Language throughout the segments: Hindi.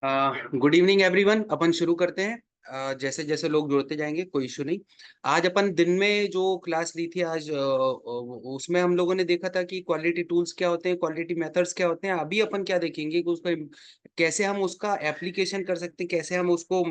Good evening everyone. अपन शुरू करते हैं। जैसे जैसे लोग जुड़ते जाएंगे कोई इशू नहीं। आज अपन दिन में जो क्लास ली थी आज उसमें हम लोगों ने देखा था कि क्वालिटी टूल्स क्या होते हैं, क्वालिटी मेथड्स क्या होते हैं। अभी अपन क्या देखेंगे कि उसमें कैसे हम उसका एप्लीकेशन कर सकते हैं, कैसे हम उसको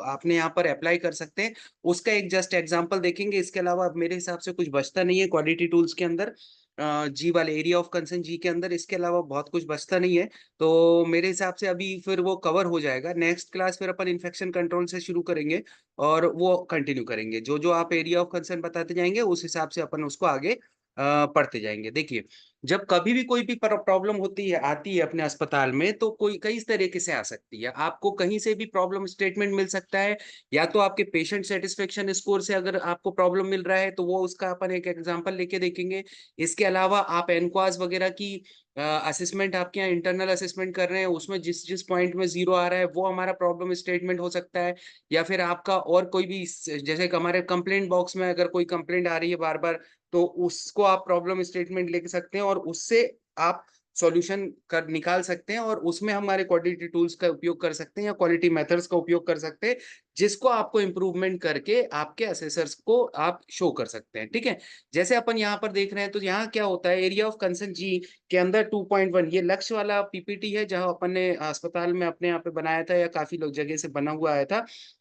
अपने यहाँ पर अप्लाई कर सकते हैं। उसका एक जस्ट एग्जांपल देखेंगे। इसके अलावा अब मेरे हिसाब से कुछ बचता नहीं है क्वालिटी टूल्स के अंदर। जी वाले एरिया ऑफ कंसर्न जी के अंदर इसके अलावा बहुत कुछ बचता नहीं है। तो मेरे हिसाब से अभी फिर वो कवर हो जाएगा। नेक्स्ट क्लास फिर अपन इन्फेक्शन कंट्रोल से शुरू करेंगे और वो कंटिन्यू करेंगे। जो जो आप एरिया ऑफ कंसर्न बताते जाएंगे उस हिसाब से अपन उसको आगे पढ़ते जाएंगे। देखिए, जब कभी भी कोई भी प्रॉब्लम होती है आती है अपने अस्पताल में, तो कोई कई तरीके से आ सकती है। आपको कहीं से भी प्रॉब्लम स्टेटमेंट मिल सकता है, या तो आपके पेशेंट सेटिस्फेक्शन स्कोर से अगर आपको प्रॉब्लम मिल रहा है तो वो उसका अपन एक एग्जांपल लेके देखेंगे। इसके अलावा आप एनक्वास वगैरह की असेसमेंट, आपके यहाँ इंटरनल असेसमेंट कर रहे हैं, उसमें जिस जिस पॉइंट में जीरो आ रहा है वो हमारा प्रॉब्लम स्टेटमेंट हो सकता है। या फिर आपका और कोई भी जैसे कि हमारे कंप्लेंट बॉक्स में अगर कोई कंप्लेंट आ रही है बार बार, तो उसको आप प्रॉब्लम स्टेटमेंट लिख सकते हैं और उससे आप सॉल्यूशन कर निकाल सकते हैं। और उसमें हमारे क्वालिटी टूल्स का उपयोग कर सकते हैं या क्वालिटी मेथड्स का उपयोग कर सकते हैं, जिसको आपको इम्प्रूवमेंट करके आपके असेसर्स को आप शो कर सकते हैं। ठीक है, जैसे अपन यहाँ पर देख रहे हैं तो यहाँ क्या होता है, एरिया ऑफ कंसर्न जी के अंदर 2.1 ये लक्ष्य वाला पीपीटी है, जहां अपन ने अस्पताल में अपने यहाँ पे बनाया था या काफी लोग जगह से बना हुआ आया था।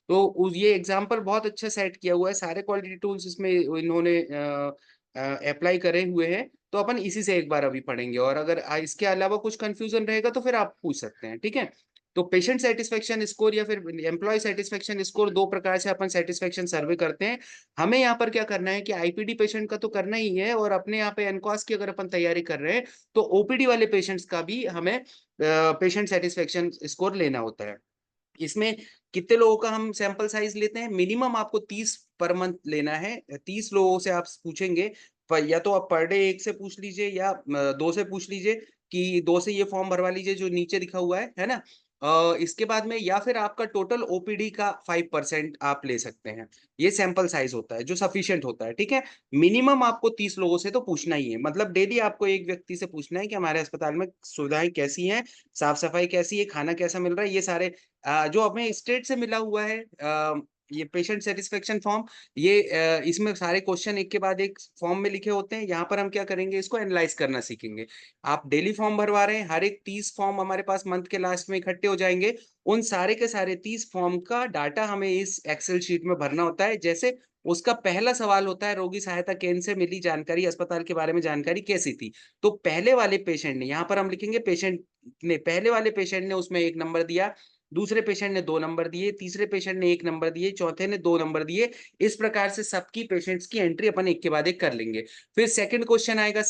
तो ये एग्जाम्पल बहुत अच्छा सेट किया हुआ है, सारे क्वालिटी टूल्स इसमें इन्होंने अप्लाई करे हुए हैं। तो अपन इसी से एक बार अभी पढ़ेंगे, और अगर इसके अलावा कुछ कंफ्यूजन रहेगा तो फिर आप पूछ सकते हैं। ठीक है, तो पेशेंट सेटिस्फेक्शन स्कोर या फिर एम्प्लॉय सेटिस्फेक्शन स्कोर, दो प्रकार से अपन सेटिस्फेक्शन सर्वे करते हैं। हमें यहाँ पर क्या करना है कि आईपीडी पेशेंट का तो करना ही है, और अपने यहाँ पे एनकॉस की अगर अपन तैयारी कर रहे हैं तो ओपीडी वाले पेशेंट्स का भी हमें पेशेंट सेटिस्फेक्शन स्कोर लेना होता है। इसमें कितने लोगों का हम सैंपल साइज लेते हैं, मिनिमम आपको 30 पर मंथ लेना है। 30 लोगों से आप पूछेंगे, पर या तो आप पर डे एक से पूछ लीजिए या दो से पूछ लीजिए कि दो से ये फॉर्म भरवा लीजिए जो नीचे लिखा हुआ है ना। इसके बाद में या फिर आपका टोटल ओपीडी का 5% आप ले सकते हैं। ये सैंपल साइज होता है जो सफिशिएंट होता है। ठीक है, मिनिमम आपको 30 लोगों से तो पूछना ही है, मतलब डेली आपको एक व्यक्ति से पूछना है कि हमारे अस्पताल में सुविधाएं कैसी हैं, साफ सफाई कैसी है, खाना कैसा मिल रहा है। ये सारे जो हमें स्टेट से मिला हुआ है ये पेशेंट सेटिस्फेक्शन फॉर्म, ये इसमें सारे क्वेश्चन एक के बाद एक फॉर्म में लिखे होते हैं। यहाँ पर हम क्या करेंगे, इसको एनालाइज करना सीखेंगे। आप डेली फॉर्म भरवा रहे हैं, हर एक 30 फॉर्म हमारे पास मंथ के लास्ट में इकट्ठे हो जाएंगे। उन सारे के सारे 30 फॉर्म का डाटा हमें इस एक्सेल शीट में भरना होता है। जैसे उसका पहला सवाल होता है, रोगी सहायता केंद्र से मिली जानकारी, अस्पताल के बारे में जानकारी कैसी थी। तो पहले वाले पेशेंट ने, यहाँ पर हम लिखेंगे पेशेंट ने, पहले वाले पेशेंट ने उसमें 1 नंबर दिया, दूसरे पेशेंट ने 2 नंबर दिए, तीसरे पेशेंट ने 1 नंबर दिए, चौथे ने 2 नंबर दिए। इस प्रकार से सबकी पेशेंट्स की एंट्री अपन एक के बाद एक कर लेंगे। फिर सेकंड क्वेश्चन आएगा,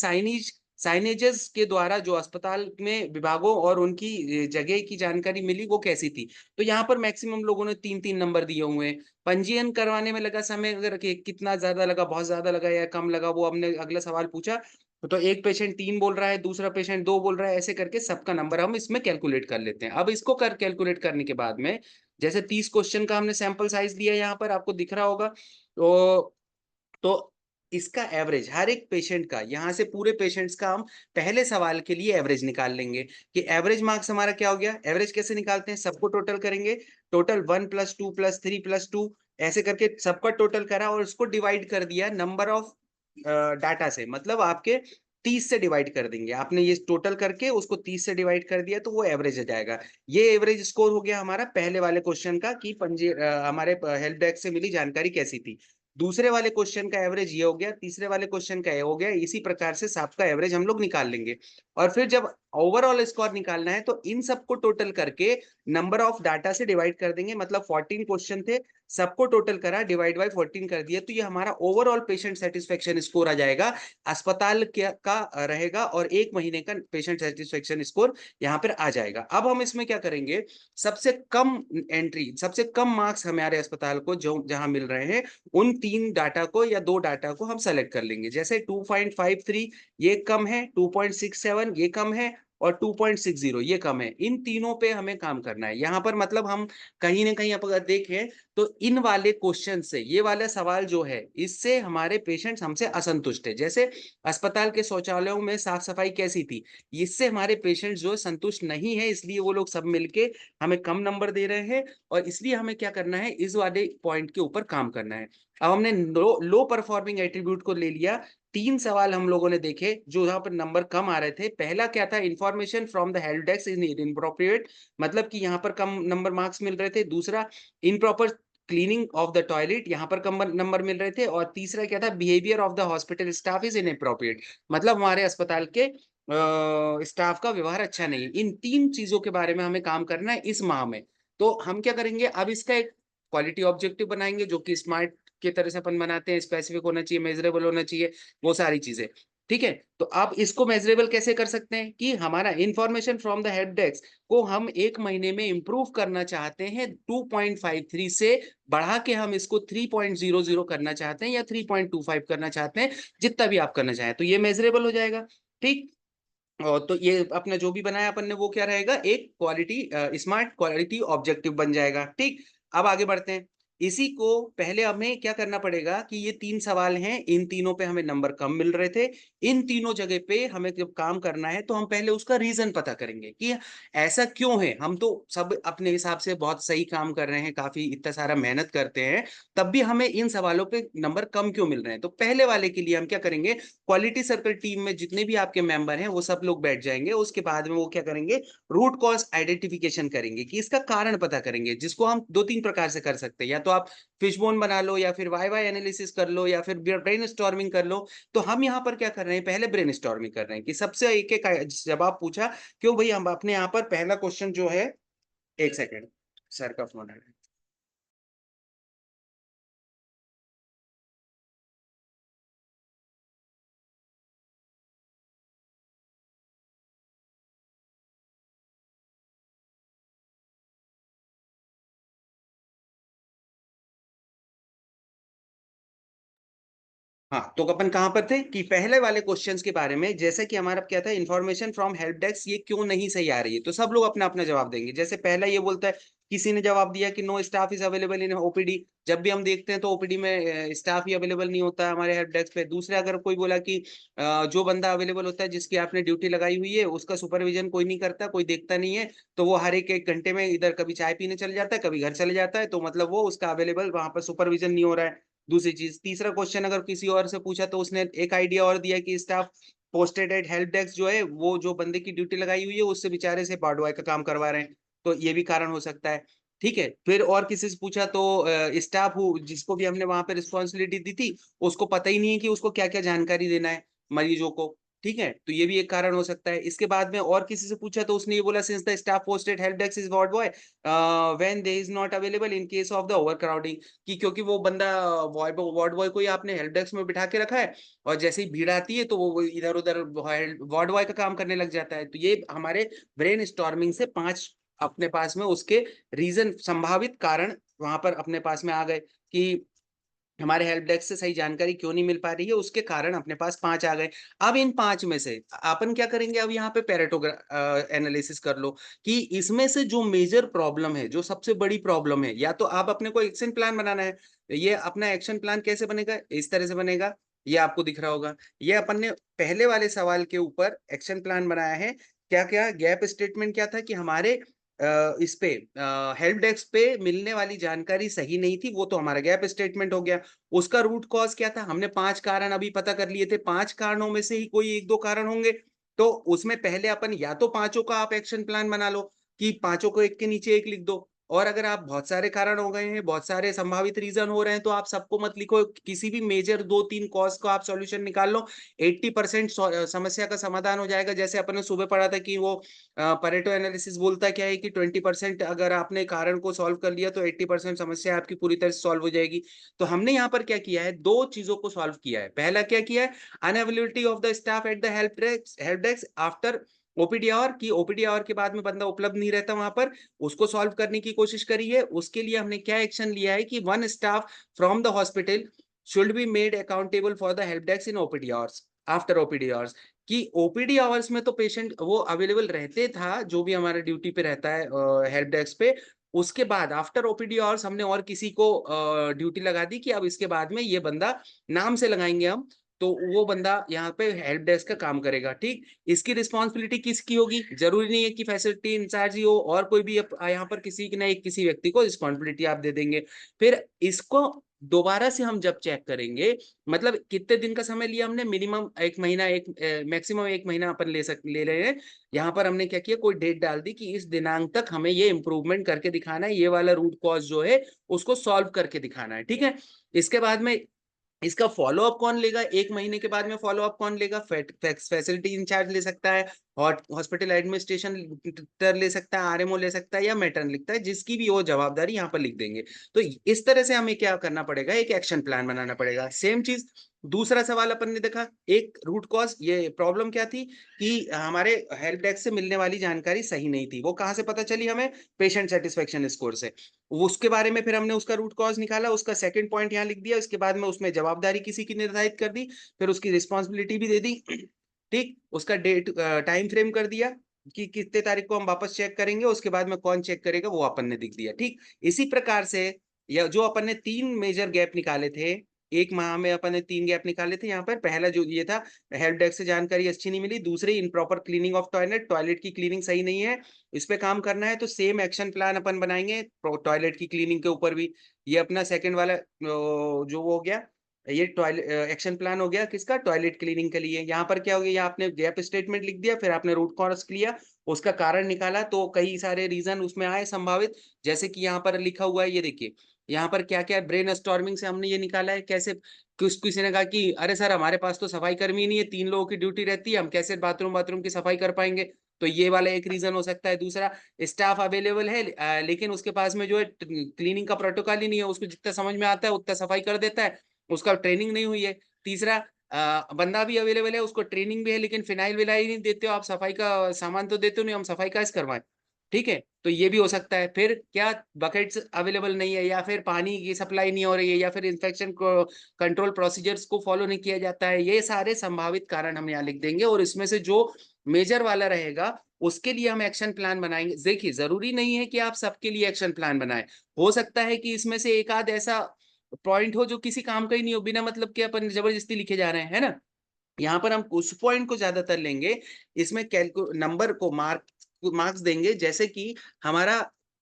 साइनेजेस के द्वारा जो अस्पताल में विभागों और उनकी जगह की जानकारी मिली वो कैसी थी। तो यहाँ पर मैक्सिमम लोगों ने 3-3 नंबर दिए हुए हैं। पंजीयन करवाने में लगा समय अगर कितना ज्यादा लगा, बहुत ज्यादा लगा या कम लगा, वो हमने अगला सवाल पूछा। तो एक पेशेंट 3 बोल रहा है, दूसरा पेशेंट 2 बोल रहा है, ऐसे करके सबका नंबर हम इसमें कैलकुलेट कर लेते हैं। अब इसको कैलकुलेट करने के बाद में, जैसे 30 क्वेश्चन का हमने सैंपल साइज दिया, यहाँ पर आपको दिख रहा होगा। तो इसका एवरेज हर एक पेशेंट का, यहाँ से पूरे पेशेंट्स का हम पहले सवाल के लिए एवरेज निकाल लेंगे कि एवरेज मार्क्स हमारा क्या हो गया। एवरेज कैसे निकालते हैं, सबको टोटल करेंगे, टोटल 1 + 2 + 3 + 2 ऐसे करके सबका टोटल करा और उसको डिवाइड कर दिया नंबर ऑफ डाटा से, मतलब आपके 30 से डिवाइड कर देंगे। आपने ये टोटल करके उसको 30 से डिवाइड कर दिया तो वो एवरेज आ जाएगा। ये एवरेज स्कोर हो गया हमारा पहले वाले क्वेश्चन का कि हमारे हेल्प डेस्क से मिली जानकारी कैसी थी। दूसरे वाले क्वेश्चन का एवरेज ये हो गया, तीसरे वाले क्वेश्चन का ये हो गया। इसी प्रकार से सबका एवरेज हम लोग निकाल लेंगे। और फिर जब ओवरऑल स्कोर निकालना है तो इन सबको टोटल करके नंबर ऑफ डाटा से डिवाइड कर देंगे, मतलब 14 क्वेश्चन थे, सबको टोटल करा, डिवाइड बाय 14 कर दिया, तो ये हमारा ओवरऑल पेशेंट सेटिस्फेक्शन स्कोर आ जाएगा। अस्पताल का रहेगा और 1 महीने का पेशेंट सेटिस्फेक्शन स्कोर यहाँ पर आ जाएगा। अब हम इसमें क्या करेंगे, सबसे कम एंट्री, सबसे कम मार्क्स हमारे अस्पताल को जो जहां मिल रहे हैं, उन 3 डाटा को या 2 डाटा को हम सेलेक्ट कर लेंगे। जैसे 2.53 ये कम है, 2.67 ये कम है, और 2.60 ये कम है। इन तीनों पे हमें काम करना है। यहाँ पर मतलब हम कहीं ना कहीं अगर देखें तो इन वाले क्वेश्चन से, ये वाला सवाल जो है, इससे हमारे पेशेंट्स हमसे असंतुष्ट है। जैसे अस्पताल के शौचालयों में साफ सफाई कैसी थी, इससे हमारे पेशेंट्स जो है संतुष्ट नहीं है, इसलिए वो लोग सब मिलके हमें कम नंबर दे रहे हैं। और इसलिए हमें क्या करना है, इस वाले पॉइंट के ऊपर काम करना है। अब हमने लो परफॉर्मिंग एट्रीब्यूट को ले लिया। 3 सवाल हम लोगों ने देखे जो यहाँ पर नंबर कम आ रहे थे। पहला क्या था, information from the help desk is inappropriate, मतलब कि यहाँ पर कम नंबर मार्क्स मिल रहे थे। दूसरा, improper cleaning of the toilet, यहाँ पर कम नंबर मिल रहे थे। और तीसरा क्या था, behaviour of the hospital staff is inappropriate, मतलब हमारे अस्पताल के स्टाफ का व्यवहार अच्छा नहीं है। इन 3 चीजों के बारे में हमें काम करना है इस माह में। तो हम क्या करेंगे, अब इसका एक क्वालिटी ऑब्जेक्टिव बनाएंगे जो कि स्मार्ट के तरह से अपन बनाते हैं, स्पेसिफिक होना चाहिए, मेजरेबल होना चाहिए, वो सारी चीजें। ठीक है, तो आप इसको मेजरेबल कैसे कर सकते हैं कि हमारा information from the help desk को हम 1 महीने में इंप्रूव करना चाहते हैं, 2.53 से बढ़ा के हम इसको 3.00 करना चाहते हैं या 3.25 करना चाहते हैं, जितना भी आप करना चाहें, तो ये मेजरेबल हो जाएगा। ठीक। और तो ये अपना जो भी बनाया अपन ने वो क्या रहेगा, एक क्वालिटी स्मार्ट क्वालिटी ऑब्जेक्टिव बन जाएगा। ठीक। अब आगे बढ़ते हैं। इसी को पहले हमें क्या करना पड़ेगा कि ये 3 सवाल हैं, इन तीनों पे हमें नंबर कम मिल रहे थे। इन तीनों जगह पे हमें जब काम करना है तो हम पहले उसका रीजन पता करेंगे कि ऐसा क्यों है। हम तो सब अपने हिसाब से बहुत सही काम कर रहे हैं, काफी इतना सारा मेहनत करते हैं, तब भी हमें इन सवालों पे नंबर कम क्यों मिल रहे हैं। तो पहले वाले के लिए हम क्या करेंगे, क्वालिटी सर्कल टीम में जितने भी आपके मेंबर हैं वो सब लोग बैठ जाएंगे। उसके बाद में वो क्या करेंगे, रूट कॉज आइडेंटिफिकेशन करेंगे कि इसका कारण पता करेंगे, जिसको हम 2-3 प्रकार से कर सकते हैं। या तो आप फिशबोन बना लो, या फिर वाई वाई एनालिसिस कर लो, या फिर ब्रेन स्टॉर्मिंग कर लो। तो हम यहाँ पर क्या कर रहे हैं, पहले ब्रेन स्टॉर्मिंग कर रहे हैं कि सबसे एक एक जवाब पूछा। क्यों भाई, हम अपने यहाँ पर पहला क्वेश्चन जो है, एक सेकेंड, सर का फोन है। हाँ, तो अपन कहाँ पर थे कि पहले वाले क्वेश्चंस के बारे में, जैसे कि हमारा क्या था, इंफॉर्मेशन फ्रॉम हेल्प डेस्क ये क्यों नहीं सही आ रही है, तो सब लोग अपना अपना जवाब देंगे। जैसे पहला ये बोलता है, किसी ने जवाब दिया कि no staff is available in OPD. जब भी हम देखते हैं तो ओपीडी में स्टाफ ही अवेलेबल नहीं होता है हमारे हेल्प डेस्क पे। दूसरे, अगर कोई बोला कि जो बंदा अवेलेबल होता है, जिसकी आपने ड्यूटी लगाई हुई है, उसका सुपरविजन कोई नहीं करता, कोई देखता नहीं है, तो वो हर एक एक घंटे में इधर कभी चाय पीने चल जाता है, कभी घर चले जाता है, तो मतलब वो उसका अवेलेबल वहां पर सुपरविजन नहीं हो रहा है। दूसरी चीज, तीसरा क्वेश्चन अगर किसी और से पूछा तो उसने एक आइडिया और दिया कि staff posted at help desk जो है, वो जो बंदे की ड्यूटी लगाई हुई है उससे बेचारे से पार्ट बॉय का काम करवा रहे हैं, तो ये भी कारण हो सकता है। ठीक है, फिर और किसी से पूछा तो स्टाफ जिसको भी हमने वहां पे रिस्पॉन्सिबिलिटी दी थी, उसको पता ही नहीं है कि उसको क्या क्या जानकारी देना है मरीजों को। ठीक है, तो ये भी एक कारण हो सकता है। इसके बाद में और किसी से पूछा तो उसने ये बोला, since the staff posted help desk is ward boy when they is not available in case of the over crowding, कि क्योंकि वो बंदा वार्ड बॉय को ही आपने हेल्प डेस्क में बिठा के रखा है, और जैसे ही भीड़ आती है तो वो इधर उधर वार्ड बॉय का काम करने लग जाता है। तो ये हमारे ब्रेन स्टॉर्मिंग से 5 अपने पास में उसके रीजन, संभावित कारण वहां पर अपने पास में आ गए कि हमारे हेल्प डेस्क से सही जानकारी क्यों नहीं मिल पा रही है, उसके कारण अपने पास 5 आ गए। अब इन 5 में से अपन क्या करेंगे, अब यहाँ पे पेरेटो एनालिसिस कर लो कि इसमें से जो मेजर प्रॉब्लम है, जो सबसे बड़ी प्रॉब्लम है, या तो आप अपने को एक्शन प्लान बनाना है। ये अपना एक्शन प्लान कैसे बनेगा, इस तरह से बनेगा, ये आपको दिख रहा होगा। ये अपन ने पहले वाले सवाल के ऊपर एक्शन प्लान बनाया है। क्या क्या गैप स्टेटमेंट क्या था कि हमारे इस पे हेल्प डेस्क पे मिलने वाली जानकारी सही नहीं थी, वो तो हमारा गैप स्टेटमेंट हो गया। उसका रूट कॉज क्या था, हमने 5 कारण अभी पता कर लिए थे, 5 कारणों में से ही कोई 1-2 कारण होंगे। तो उसमें पहले अपन या तो पांचों का आप एक्शन प्लान बना लो कि पांचों को एक के नीचे एक लिख दो। और अगर आप बहुत सारे कारण हो गए हैं, बहुत सारे संभावित रीजन हो रहे हैं, तो आप सबको मत लिखो, किसी भी मेजर 2-3 कॉज को आप सॉल्यूशन निकाल लो। 80% समस्या का समाधान हो जाएगा। जैसे अपन ने सुबह पढ़ा था कि वो परेटो एनालिसिस बोलता क्या है कि 20% अगर आपने कारण को सॉल्व कर लिया तो 80% समस्या आपकी पूरी तरह से सॉल्व हो जाएगी। तो हमने यहाँ पर क्या किया है, 2 चीजों को सॉल्व किया है। पहला क्या किया है, unavailability of the staff at the help desk after OPD hour, की ओपीडी आवर के बाद में बंदा उपलब्ध नहीं रहता वहां पर, उसको सॉल्व करने की कोशिश करी है। उसके लिए हमने क्या एक्शन लिया है कि 1 staff from the hospital should be made accountable for the help desk in OPD hours. After OPD hours, कि ओपीडी आवर्स में तो पेशेंट वो अवेलेबल रहते था, जो भी हमारा ड्यूटी पे रहता है हेल्प डेस्क पे। उसके बाद आफ्टर ओपीडी आवर्स हमने और किसी को ड्यूटी लगा दी कि अब इसके बाद में ये बंदा नाम से लगाएंगे हम, तो वो बंदा यहाँ पे हेल्प डेस्क का काम करेगा। ठीक, इसकी रिस्पॉन्सिबिलिटी किसकी होगी? जरूरी नहीं है कि फैसिलिटी इंचार्ज ही हो, और कोई भी यहाँ पर किसी न एक किसी व्यक्ति को रिस्पॉन्सिबिलिटी आप दे देंगे। फिर इसको दोबारा से हम जब चेक करेंगे, मतलब कितने दिन का समय लिया हमने, मिनिमम 1 महीना, एक मैक्सिमम 1 महीना अपन ले रहे हैं। यहाँ पर हमने क्या किया, कोई डेट डाल दी कि इस दिनांक तक हमें ये इंप्रूवमेंट करके दिखाना है, ये वाला रूट कॉज जो है उसको सॉल्व करके दिखाना है। ठीक है, इसके बाद में इसका फॉलो अप कौन लेगा? 1 महीने के बाद में फॉलो अप कौन लेगा? फैसिलिटी इंचार्ज ले सकता है, हॉस्पिटल एडमिनिस्ट्रेशन ले सकता है, आरएमओ ले सकता है, या मैटर्न लिखता है, जिसकी भी वो जवाबदारी यहाँ पर लिख देंगे। तो इस तरह से हमें क्या करना पड़ेगा, एक एक्शन प्लान बनाना पड़ेगा। सेम चीज दूसरा सवाल अपन ने देखा, एक रूट कॉज, ये प्रॉब्लम क्या थी कि हमारे हेल्प डेस्क से मिलने वाली जानकारी सही नहीं थी। वो कहाँ से पता चली हमें? पेशेंट सेटिस्फेक्शन स्कोर से। उसके बारे में फिर हमने उसका रूट कॉज निकाला, उसका सेकंड पॉइंट यहाँ लिख दिया, इसके बाद में उसमें जवाबदारी किसी की निर्धारित कर दी, फिर उसकी रिस्पॉन्सिबिलिटी भी दे दी। ठीक, उसका डेट टाइम फ्रेम कर दिया कि कितने तारीख को हम वापस चेक करेंगे, उसके बाद में कौन चेक करेगा वो अपन ने दिख दिया। ठीक, इसी प्रकार से या जो अपन ने 3 मेजर गैप निकाले थे, 1 माह में अपन ने 3 गैप निकाले थे। यहाँ पर पहला जो ये था, हेल्प डेस्क से जानकारी अच्छी नहीं मिली। दूसरी, improper cleaning of toilet, toilet की क्लीनिंग सही नहीं है, इस पे काम करना है। तो सेम एक्शन प्लान अपन बनाएंगे टॉयलेट की क्लीनिंग के ऊपर भी। ये अपना सेकंड वाला जो वो हो गया, ये टॉयलेट एक्शन प्लान हो गया किसका? टॉयलेट क्लीनिंग के लिए। यहाँ पर क्या हो गया, यहाँ आपने गैप स्टेटमेंट लिख दिया, फिर आपने रूट कॉज लिया, उसका कारण निकाला, तो कई सारे रीजन उसमें आए संभावित। जैसे कि यहाँ पर लिखा हुआ है, ये देखिए यहाँ पर क्या क्या ब्रेन स्टॉर्मिंग से हमने ये निकाला है। कैसे? किसी ने कहा कि अरे सर, हमारे पास तो सफाई कर्मी नहीं है, 3 लोगों की ड्यूटी रहती है, हम कैसे बाथरूम की सफाई कर पाएंगे? तो ये वाला एक रीजन हो सकता है। दूसरा, स्टाफ अवेलेबल है लेकिन उसके पास में जो है क्लीनिंग का प्रोटोकॉल ही नहीं है, उसको जितना समझ में आता है उतना सफाई कर देता है, उसका ट्रेनिंग नहीं हुई है। तीसरा, बंदा भी अवेलेबल है, उसको ट्रेनिंग भी है, लेकिन फिनाइल विनाइल नहीं देते हो आप, सफाई का सामान तो देते हो नहीं, हम सफाई कैसे करवाएं? ठीक है, तो ये भी हो सकता है। फिर क्या, बकेट्स अवेलेबल नहीं है, या फिर पानी की सप्लाई नहीं हो रही है, या फिर इंफेक्शन को कंट्रोल प्रोसीजर्स को फॉलो नहीं किया जाता है। ये सारे संभावित कारण हम यहाँ लिख देंगे, और इसमें से जो मेजर वाला रहेगा उसके लिए हम एक्शन प्लान बनाएंगे। देखिए, जरूरी नहीं है कि आप सबके लिए एक्शन प्लान बनाएं, हो सकता है कि इसमें से एक आध ऐसा पॉइंट हो जो किसी काम का ही नहीं हो, बिना मतलब के अपन जबरदस्ती लिखे जा रहे हैं, है ना। यहाँ पर हम उस पॉइंट को ज्यादातर लेंगे, इसमें कैलकु नंबर को मार्क्स देंगे। जैसे कि हमारा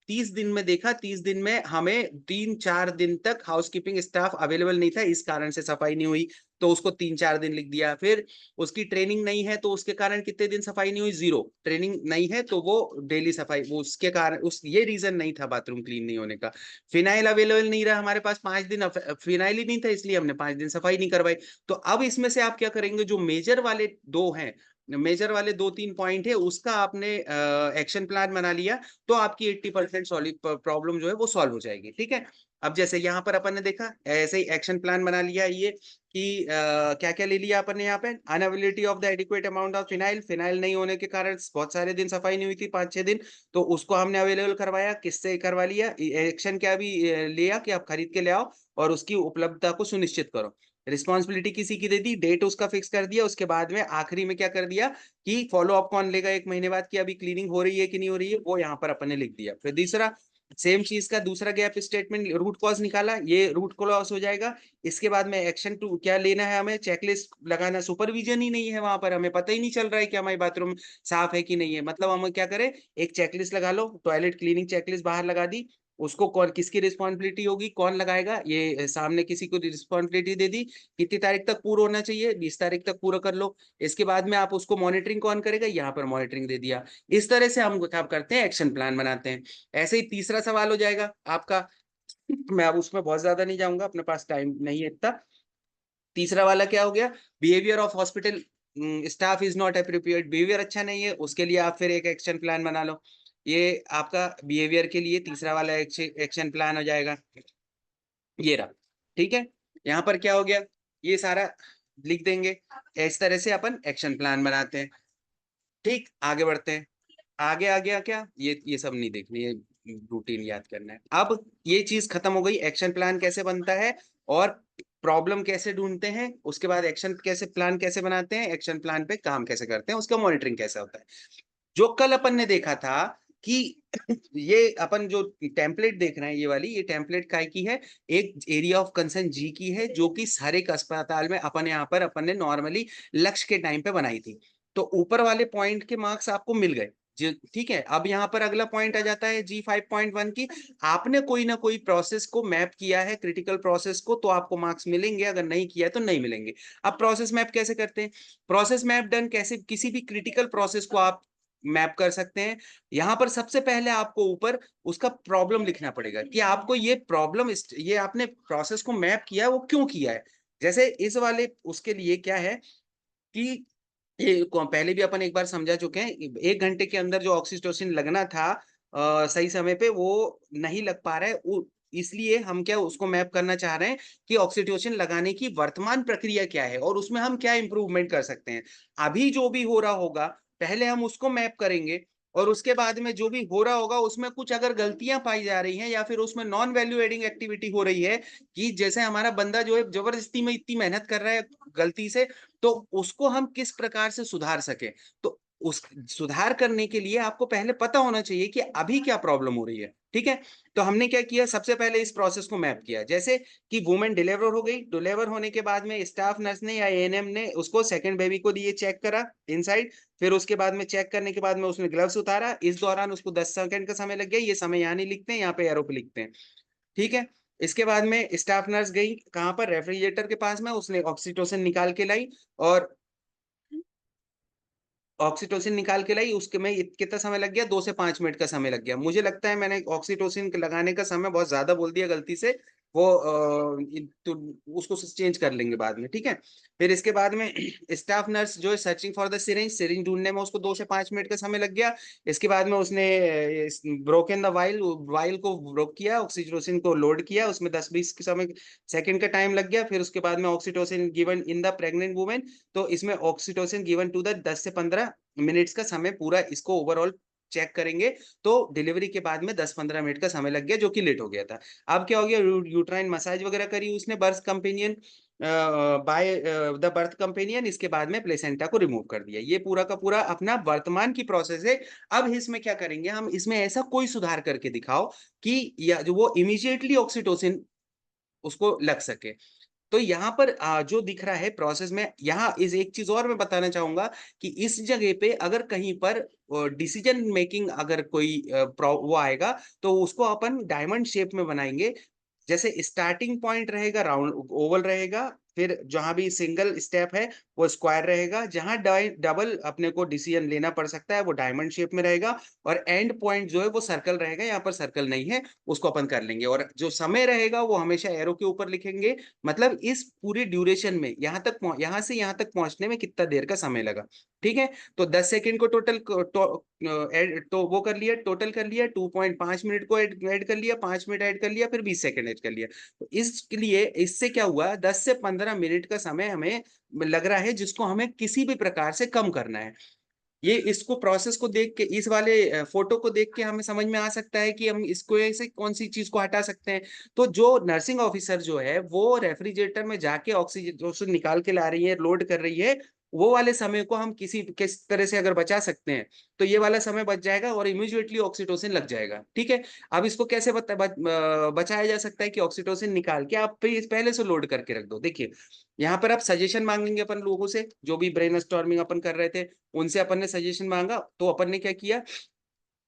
30 दिन में देखा, 30 दिन में हमें 3-4 दिन तक हाउसकीपिंग स्टाफ अवेलेबल नहीं था, इस कारण से सफाई नहीं हुई, तो उसको 3-4 दिन लिख दिया। फिर उसकी ट्रेनिंग नहीं है, तो उसके कारण कितने दिन सफाई नहीं हुई? 0 ट्रेनिंग नहीं है, तो वो डेली सफाई, वो उसके कारण उस ये रीजन नहीं था बाथरूम क्लीन नहीं होने का। फिनाइल अवेलेबल नहीं रहा हमारे पास 5 दिन, फिनाइल ही नहीं था, इसलिए हमने 5 दिन सफाई नहीं करवाई। तो अब इसमें से आप क्या करेंगे, जो मेजर वाले दो हैं, मेजर वाले 2-3 पॉइंट है, उसका आपने एक्शन प्लान बना लिया, तो आपकी 80% प्रॉब्लम जो है वो सॉल्व हो जाएगी। ठीक है, अब जैसे यहाँ पर अपन ने देखा, ऐसे ही एक्शन प्लान बना लिया ये कि क्या क्या ले लिया अपन ने यहाँ पे, unavailability of the adequate amount of phenyl, phenyl नहीं होने के कारण बहुत सारे दिन सफाई नहीं हुई थी, 5-6 दिन, तो उसको हमने अवेलेबल करवाया। किससे करवा लिया? एक्शन क्या भी लिया कि आप खरीद के ले आओ और उसकी उपलब्धता को सुनिश्चित करो। रिस्पॉन्सिबिलिटी किसी की दे दी, डेट उसका फिक्स कर दिया, उसके बाद में आखिरी में क्या कर दिया कि फॉलो अप कौन लेगा 1 महीने बाद, कि अभी क्लीनिंग हो रही है कि नहीं हो रही है, वो यहाँ पर अपन ने लिख दिया। फिर दूसरा, सेम चीज का दूसरा गैप स्टेटमेंट, रूट कॉज निकाला, ये रूट कॉज हो जाएगा। इसके बाद में एक्शन टू क्या लेना है, हमें चेकलिस्ट लगाना, सुपरविजन ही नहीं है वहां पर, हमें पता ही नहीं चल रहा है कि हमारी बाथरूम साफ है कि नहीं है। मतलब हम क्या करें, एक चेकलिस्ट लगा लो, टॉयलेट क्लीनिंग चेकलिस्ट बाहर लगा दी, उसको कौन किसकी रिस्पॉन्सिबिलिटी होगी, कौन लगाएगा, ये सामने किसी को रिस्पॉन्सिबिलिटी दे दी, कितनी तारीख तक पूरा होना चाहिए, 20 तारीख तक पूरा कर लो। इसके बाद में आप उसको मॉनिटरिंग कौन करेगा, यहाँ पर मॉनिटरिंग दे दिया। इस तरह से हम क्या करते हैं, एक्शन प्लान बनाते हैं। ऐसे ही तीसरा सवाल हो जाएगा आपका, मैं अब उसमें बहुत ज्यादा नहीं जाऊंगा, अपने पास टाइम नहीं है इतना। तीसरा वाला क्या हो गया, behaviour of hospital staff is not appropriate, behaviour अच्छा नहीं है, उसके लिए आप फिर एक एक्शन प्लान बना लो। ये आपका बिहेवियर के लिए तीसरा वाला एक्शन प्लान हो जाएगा, ये रहा। ठीक है, यहाँ पर क्या हो गया, ये सारा लिख देंगे। इस तरह से अपन एक्शन प्लान बनाते हैं। ठीक, आगे बढ़ते हैं। आगे आ गया क्या, ये सब नहीं देखनी, ये रूटीन याद करना है। अब ये चीज खत्म हो गई, एक्शन प्लान कैसे बनता है और प्रॉब्लम कैसे ढूंढते हैं, उसके बाद एक्शन कैसे बनाते हैं, एक्शन प्लान पे काम कैसे करते हैं, उसका मॉनिटरिंग कैसा होता है। जो कल अपन ने देखा था कि ये अपन जो टेम्पलेट देख रहे हैं, ये वाली, ये टेम्पलेट काय की है, एक एरिया ऑफ कंसर्न जी की है, जो कि हर एक अस्पताल में अपन यहाँ पर अपन ने नॉर्मली लक्ष्य के टाइम पे बनाई थी। तो ऊपर वाले पॉइंट के मार्क्स आपको मिल गए जी, ठीक है। अब यहाँ पर अगला पॉइंट आ जाता है जी 5.1 की, आपने कोई ना कोई प्रोसेस को मैप किया है, क्रिटिकल प्रोसेस को, तो आपको मार्क्स मिलेंगे, अगर नहीं किया है तो नहीं मिलेंगे। अब प्रोसेस मैप कैसे करते हैं, प्रोसेस मैप डन कैसे, किसी भी क्रिटिकल प्रोसेस को आप मैप कर सकते हैं। यहां पर सबसे पहले आपको ऊपर उसका प्रॉब्लम लिखना पड़ेगा कि आपको ये प्रॉब्लम, ये आपने प्रोसेस को मैप किया है वो क्यों किया है। जैसे इस वाले उसके लिए क्या है कि ये पहले भी अपन एक बार समझा चुके हैं, 1 घंटे के अंदर जो ऑक्सीटोसिन लगना था सही समय पे, वो नहीं लग पा रहा है। इसलिए हम क्या उसको मैप करना चाह रहे हैं कि ऑक्सीटोसिन लगाने की वर्तमान प्रक्रिया क्या है और उसमें हम क्या इंप्रूवमेंट कर सकते हैं। अभी जो भी हो रहा होगा पहले हम उसको मैप करेंगे, और उसके बाद में जो भी हो रहा होगा उसमें कुछ अगर गलतियां पाई जा रही हैं या फिर उसमें नॉन वैल्यू एडिंग एक्टिविटी हो रही है, कि जैसे हमारा बंदा जो है जबरदस्ती में इतनी मेहनत कर रहा है गलती से, तो उसको हम किस प्रकार से सुधार सके। तो उस सुधार करने के लिए आपको पहले पता होना चाहिए कि अभी क्या प्रॉब्लम हो रही है, ठीक है। तो हमने क्या किया, सबसे पहले इस प्रोसेस को मैप किया, जैसे कि वुमेन डिलीवर हो गई, डिलीवर होने के बाद में स्टाफ नर्स ने या एएनएम ने उसको सेकंड बेबी को दिए, चेक करा इनसाइड, फिर उसके बाद में चेक करने के बाद में उसने ग्लव्स उतारा, इस दौरान उसको 10 सेकंड का समय लग गया, ये समय यहाँ नहीं लिखते हैं, यहाँ पे एरो पे लिखते हैं, ठीक है। इसके बाद में स्टाफ नर्स गई कहाँ पर, रेफ्रिजरेटर के पास में, उसने ऑक्सीटोसिन निकाल के लाई, और ऑक्सीटोसिन निकाल के लाई, उसके में कितना समय लग गया, 2 से 5 मिनट का समय लग गया। मुझे लगता है मैंने ऑक्सीटोसिन लगाने का समय बहुत ज्यादा बोल दिया गलती से, वो तो उसको चेंज कर लेंगे बाद में, ठीक है। फिर इसके बाद में स्टाफ नर्स जो है searching for the syringe, syringe ढूंढने में उसको 2 से 5 मिनट का समय लग गया। इसके बाद में उसने ब्रोकन द वाइल, वाइल को ब्रोक किया, ऑक्सीटोसिन को लोड किया, उसमें 10-20 समय सेकंड का टाइम लग गया। फिर उसके बाद में oxytocin given in the pregnant women, तो इसमें ऑक्सीटोसिन गिवन टू द 10 से 15 मिनट्स का समय पूरा इसको ओवरऑल चेक करेंगे। तो डिलीवरी के बाद में 10-15 मिनट का समय लग गया, जो कि लेट हो गया था। अब क्या हो गया, यूट्राइन मसाज वगैरह करी उसने birth companion, by the birth companion, इसके बाद में प्लेसेंटा को रिमूव कर दिया। ये पूरा का पूरा अपना वर्तमान की प्रोसेस है। अब इसमें क्या करेंगे हम, इसमें ऐसा कोई सुधार करके दिखाओ कि या जो वो इमीडिएटली ऑक्सीटोसिन उसको लग सके। तो यहाँ पर जो दिख रहा है प्रोसेस में, यहाँ इस एक चीज और मैं बताना चाहूंगा कि इस जगह पे अगर कहीं पर डिसीजन मेकिंग अगर कोई वो आएगा, तो उसको अपन डायमंड शेप में बनाएंगे। जैसे स्टार्टिंग पॉइंट रहेगा राउंड ओवल रहेगा, फिर जहां भी सिंगल स्टेप है वो स्क्वायर रहेगा, जहां डबल अपने को डिसीजन लेना पड़ सकता है वो डायमंड शेप में रहेगा, और एंड पॉइंट जो है वो सर्कल रहेगा। यहाँ पर सर्कल नहीं है, उसको अपन कर लेंगे, और जो समय रहेगा वो हमेशा एरो के ऊपर लिखेंगे। मतलब इस पूरी ड्यूरेशन में यहाँ से यहाँ तक पहुंचने में कितना देर का समय लगा, ठीक है। तो 10 सेकेंड को टोटल तो वो कर लिया, टोटल कर लिया, 2.5 मिनट को ऐड कर लिया, 5 मिनट ऐड कर लिया, फिर 20 सेकेंड ऐड कर लिया। तो इसके लिए इससे क्या हुआ, 10 से 15 मिनट का समय हमें लग रहा है, जिसको हमें किसी भी प्रकार से कम करना है। ये इसको प्रोसेस को देख के, इस वाले फोटो को देख के हमें समझ में आ सकता है कि हम इसको ऐसे कौन सी चीज को हटा सकते हैं। तो जो नर्सिंग ऑफिसर जो है वो रेफ्रिजरेटर में जाके ऑक्सीजन निकाल के ला रही है, लोड कर रही है, वो वाले समय को हम किस तरह से अगर बचा सकते हैं, तो ये वाला समय बच जाएगा और इमीडिएटली ऑक्सीटोसिन लग जाएगा, ठीक है। अब इसको कैसे बचाया जा सकता है कि ऑक्सीटोसिन निकाल के आप पहले से लोड करके रख दो। देखिए यहाँ पर आप सजेशन मांगेंगे अपन लोगों से, जो भी ब्रेन स्टॉर्मिंग अपन कर रहे थे उनसे अपन ने सजेशन मांगा, तो अपन ने क्या किया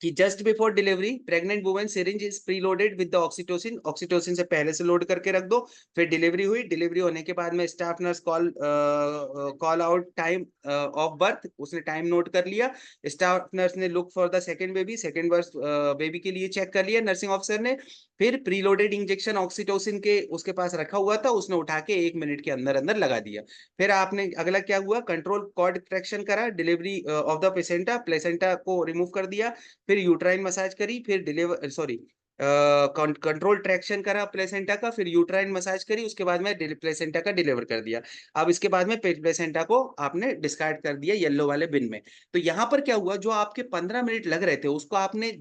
कि just before delivery pregnant women syringe is preloaded with the oxytocin, oxytocin से पहले से लोड करके रख दो। फिर डिलीवरी हुई, डिलीवरी होने के बाद में staff nurse call out time of birth, उसने टाइम नोट कर लिया। स्टाफ नर्स ने look for the second baby, second birth baby के लिए चेक कर लिया नर्सिंग ऑफिसर ने। फिर प्रीलोडेड इंजेक्शन ऑक्सीटोसिन के उसके पास रखा हुआ था, उसने उठा के 1 मिनट के अंदर अंदर लगा दिया। फिर आपने अगला क्या हुआ, कंट्रोल कॉर्ड ट्रैक्शन करा, delivery of the placenta, placenta को रिमूव कर दिया। फिर यूट्राइन मसाज करी, फिर डिलीवर सॉरी कंट्रोल ट्रैक्शन करा प्लेसेंटा का, फिर यूट्राइन मसाज करी, उसके बाद में प्लेसेंटा का डिलीवर कर दिया। अब इसके बाद में प्लेसेंटा को आपने डिस्कार्ड कर दिया येलो वाले बिन में। तो यहाँ पर क्या हुआ, जो आपके 15 मिनट लग रहे थे उसको आपने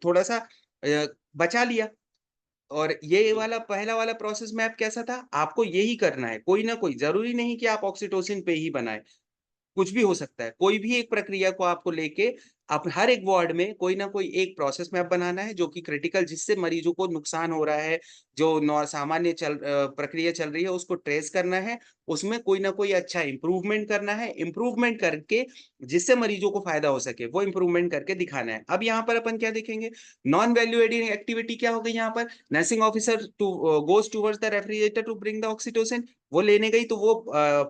थोड़ा सा बचा लिया। और ये वाला पहला वाला प्रोसेस मैप कैसा था, आपको यही करना है, कोई ना कोई, जरूरी नहीं कि आप ऑक्सीटोसिन पे ही बनाए, कुछ भी हो सकता है, कोई भी एक प्रक्रिया को आपको लेके आप हर एक वार्ड में कोई ना कोई एक प्रोसेस मैप बनाना है जो कि क्रिटिकल, जिससे मरीजों को नुकसान हो रहा है, जो सामान्य प्रक्रिया चल रही है उसको ट्रेस करना है, उसमें कोई ना कोई अच्छा इंप्रूवमेंट करना है, इंप्रूवमेंट करके जिससे मरीजों को फायदा हो सके वो इंप्रूवमेंट करके दिखाना है। अब यहाँ पर अपन क्या देखेंगे, नॉन वैल्यू एडिंग एक्टिविटी क्या हो गई यहाँ पर, nursing officer goes towards the refrigerator to bring the oxytocin, वो लेने गई तो वो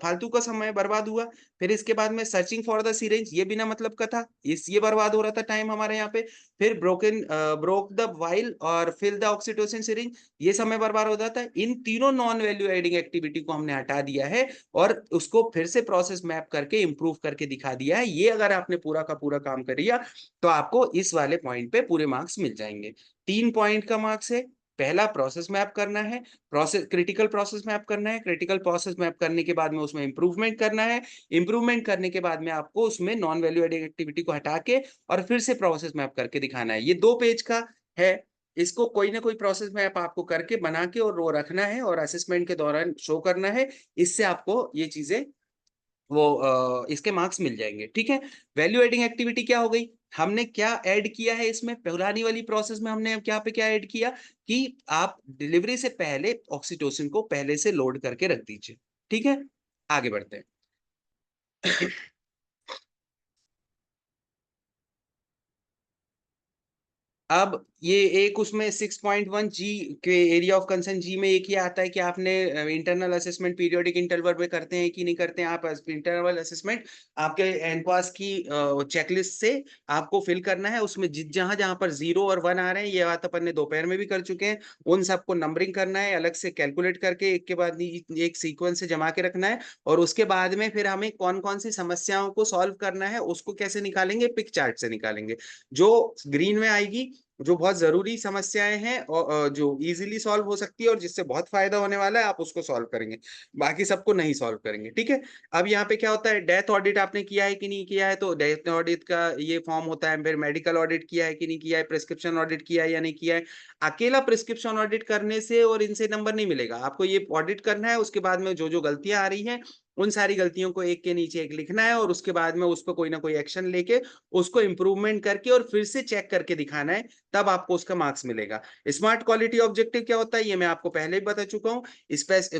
फालतू का समय बर्बाद हुआ। फिर इसके बाद में सर्चिंग फॉर द सिरिंज, ये बिना मतलब का था, ये बर्बाद हो रहा था टाइम हमारे यहाँ पे। फिर ब्रोक द वाइल और फिल द ऑक्सीटोसिन सिरिंज, ये समय बर्बाद हो जाता है। इन तीनों नॉन वैल्यू एडिंग एक्टिविटी को हमने हटा दिया है और उसको फिर से प्रोसेस मैप करके इंप्रूव करके दिखा दिया है। ये अगर आपने पूरा का पूरा काम कर लिया तो आपको इस वाले पॉइंट पे पूरे मार्क्स मिल जाएंगे। 3 पॉइंट का मार्क्स है। पहला प्रोसेस मैप करना है, क्रिटिकल प्रोसेस मैप करना है, क्रिटिकल प्रोसेस मैप करने के बाद में उसमें इंप्रूवमेंट करना है, इंप्रूवमेंट करने के बाद में आपको उसमें नॉन वैल्यू एडिंग एक्टिविटी को हटा के और फिर से प्रोसेस मैप करके दिखाना है। ये 2 पेज का है, इसको कोई ना कोई प्रोसेस मैप आपको करके बना के और वो रखना है और असेसमेंट के दौरान शो करना है। इससे आपको ये चीजें वो इसके मार्क्स मिल जाएंगे, ठीक है। वैल्यू एडिंग एक्टिविटी क्या हो गई, हमने क्या ऐड किया है इसमें, पुरानी वाली प्रोसेस में हमने क्या पे क्या ऐड किया कि आप डिलीवरी से पहले ऑक्सीटोसिन को पहले से लोड करके रख दीजिए, ठीक है। आगे बढ़ते हैं। अब ये एक उसमें 6.1 जी के एरिया ऑफ कंसर्न जी में एक ही आता है कि आपने इंटरनल असेसमेंट पीरियोडिक इंटरवल में करते हैं कि नहीं करते हैं आप। इंटरनल असेसमेंट आपके एनक्वास की चेकलिस्ट से आपको फिल करना है, उसमें जहां जहां पर 0 और 1 आ रहे हैं, ये बात अपन ने दोपहर में भी कर चुके हैं, उन सबको नंबरिंग करना है, अलग से कैलकुलेट करके एक के बाद एक सीक्वेंस से जमा के रखना है। और उसके बाद में फिर हमें कौन कौन सी समस्याओं को सॉल्व करना है उसको कैसे निकालेंगे, पिक चार्ट से निकालेंगे। जो ग्रीन में आएगी जो बहुत जरूरी समस्याएं हैं और जो इजीली सॉल्व हो सकती है और जिससे बहुत फायदा होने वाला है, आप उसको सॉल्व करेंगे, बाकी सबको नहीं सॉल्व करेंगे, ठीक है। अब यहाँ पे क्या होता है, डेथ ऑडिट आपने किया है कि नहीं किया है, तो डेथ ऑडिट का ये फॉर्म होता है। फिर मेडिकल ऑडिट किया है कि नहीं किया है, प्रिस्क्रिप्शन ऑडिट किया है या नहीं किया है। अकेला प्रिस्क्रिप्शन ऑडिट करने से और इनसे नंबर नहीं मिलेगा, आपको ये ऑडिट करना है, उसके बाद में जो जो गलतियां आ रही हैं उन सारी गलतियों को एक के नीचे एक लिखना है और उसके बाद में उस पर कोई ना कोई एक्शन लेके उसको इंप्रूवमेंट करके और फिर से चेक करके दिखाना है, तब आपको उसका मार्क्स मिलेगा। स्मार्ट क्वालिटी ऑब्जेक्टिव क्या होता है ये मैं आपको पहले ही बता चुका हूँ।